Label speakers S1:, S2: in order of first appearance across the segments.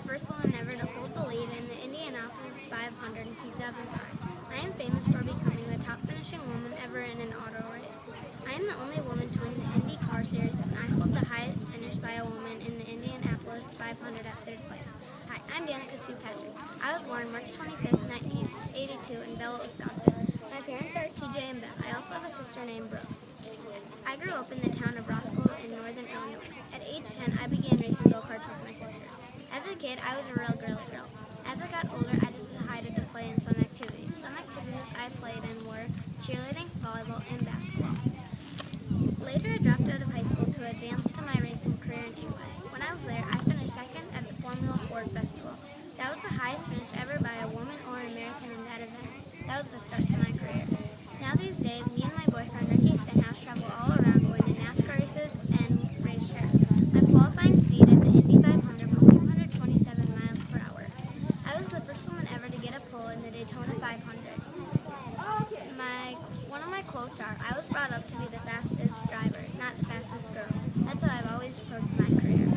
S1: first woman ever to hold the lead in the Indianapolis 500 in 2005. I am famous for becoming the top finishing woman ever in an auto race. I am the only woman to win the Indy Car Series, and I hold the highest finish by a woman in the Indianapolis 500 at third place. Hi, I'm Danica Sue Patrick. I was born March 25th, 1982 in Bella, Wisconsin. My parents are TJ and Beth. I also have a sister named Brooke. I grew up in the town of Roscoe in northern Illinois. At age 10, I began racing go-karts with my sister. As a kid, I was a real girly girl. As I got older, I decided to play in some activities. Some activities I played in were cheerleading, volleyball, and basketball. Later, I dropped out of high school to advance to my racing career in England. When I was there, I finished second at the Formula Ford Festival. That was the highest finish ever by a woman or an American in that event. That was the start to my career. Now these days, me and my boyfriend Ricky Stenhouse travel all around going to NASCAR races and racetracks. My qualifying speed at the Indy 500 was 227 miles per hour. I was the first woman ever to get a pole in the Daytona 500. One of my quotes are, I was brought up to be the fastest driver, not the fastest girl. That's how I've always approached my career.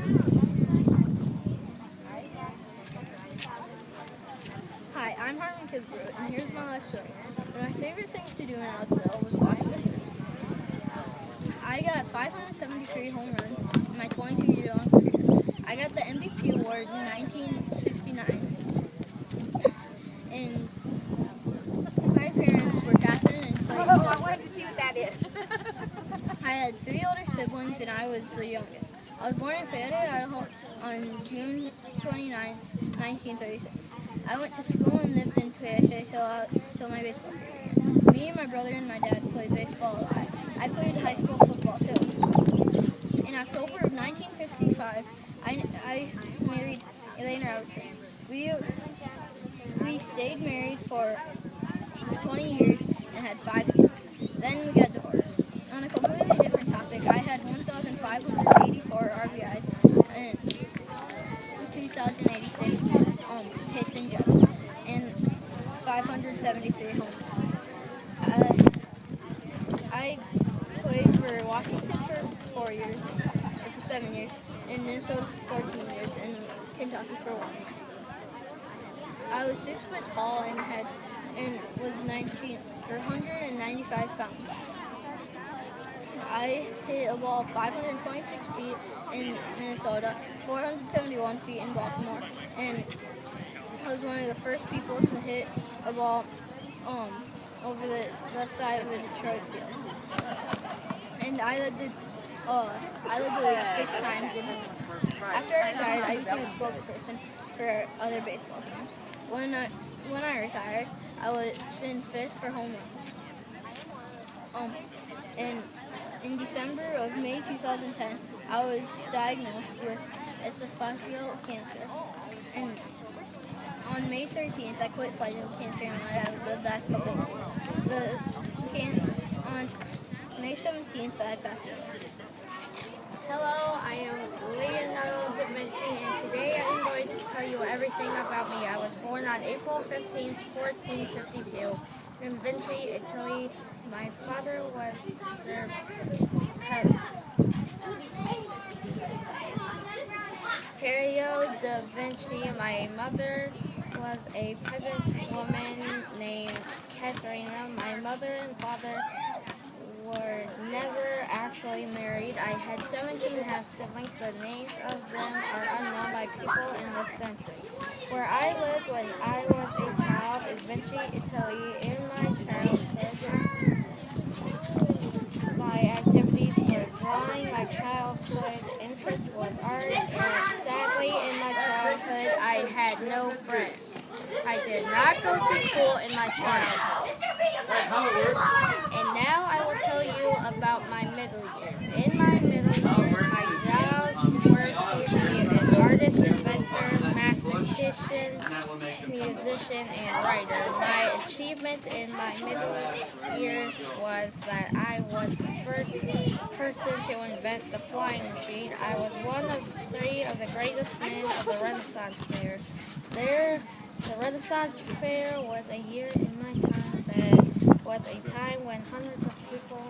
S2: Hi, I'm Harmon Kidsbrook, and here's my life story. One of my favorite things to do in Alexville was wash dishes. I got 573 home runs in my 22-year-long career. I got the MVP award in 1969. And my parents were Catherine and Clay.
S3: Oh, I wanted to see what that is.
S2: I had 3 older siblings, and I was the youngest. I was born in Fayette, Idaho on June 29th, 1936. I went to school and lived in Fayette till my baseball season. Me and my brother and my dad played baseball a lot. I played high school football too. In October of 1955, I married Elaine Robertson. We stayed married for 20 years and had 5 kids. Then we got divorced. On a completely different topic, I had 1,584 RBIs and 2,086 hits in general, and 573 home runs. I played for Washington for 4 years, or for 7 years, in Minnesota for 14 years, and Kentucky for 1 year. I was 6 foot tall and was 195 pounds. I hit a ball 526 feet in Minnesota, 471 feet in Baltimore, and I was one of the first people to hit a ball over the left side of the Detroit field. And I led the league 6 times in home runs. After I retired, I became a spokesperson for other baseball teams. When I retired, I was in 5th for home runs. And in December of May 2010, I was diagnosed with esophageal cancer. And on May 13th, I quit fighting cancer and I had the last couple of days. On May 17th, I passed away.
S3: Hello, I am Leonardo da Vinci, and today I'm going to tell you everything about me. I was born on April 15th, 1452 in Vinci, Italy. My father was Cario da Vinci. My mother was a peasant woman named Caterina. My mother and father were never actually married. I had 17 half-siblings. The names of them are unknown by people in this century. Where I lived when I was a child is Vinci, Italy. In my childhood, my activities were drawing. My childhood interest was art, and sadly, in my childhood, I had no friends. I did not go to school in my childhood. And now I will tell you about my middle years. In my middle years, my jobs were to be an artist, inventor, mathematician, musician, and writer. My achievement in my middle years was that I was the first person to invent the flying machine. I was one of 3 of the greatest men of the Renaissance fair. The Renaissance fair was a year in my time that was a time when hundreds of people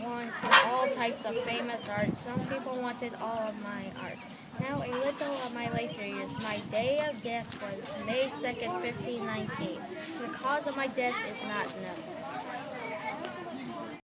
S3: wanted all types of famous art. Some people wanted all of my art. Now, a little of my later years. My day of death was May 2nd, 1519. The cause of my death is not known.